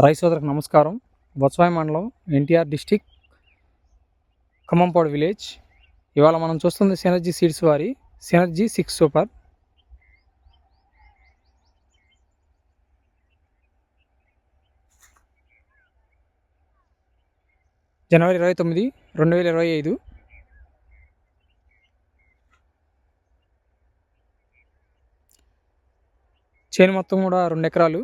రైతు సోదరులకు నమస్కారం. బొత్సవాయి మండలం, ఎన్టీఆర్ డిస్టిక్, ఖమ్మంపాడు విలేజ్. ఇవాళ మనం చూస్తుంది సినర్జీ సీడ్స్ వారి సినర్జీ 6 సూపర్. జనవరి 29, 2025. చేను మొత్తం కూడా 2 ఎకరాలు.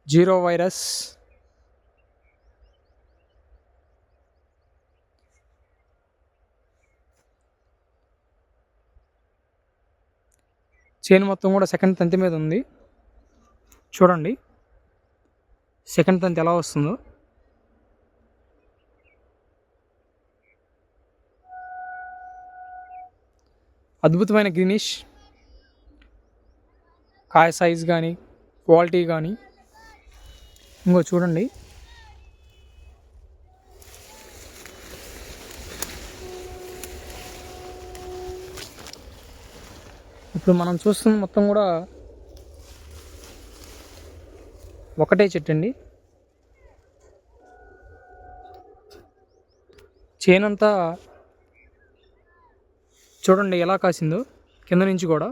జీరో వైరస్, చేను మొత్తం కూడా సెకండ్ తంతి మీద ఉంది. చూడండి సెకండ్ తంతి ఎలా వస్తుందో. అద్భుతమైన గ్రీనిష్, కాయ సైజ్ కానీ క్వాలిటీ కానీ. ఇంకో చూడండి, ఇప్పుడు మనం చూస్తున్న మొత్తం కూడా ఒకటే చెట్టు అండి. చేనంతా చూడండి ఎలా కాసిందో కింద నుంచి కూడా.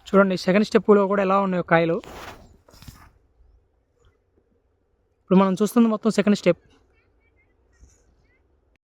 చూడండి సెకండ్ స్టెప్లో కూడా ఎలా ఉన్నాయో కాయలు. ఇప్పుడు మనం చూస్తుంది మొత్తం సెకండ్ స్టెప్.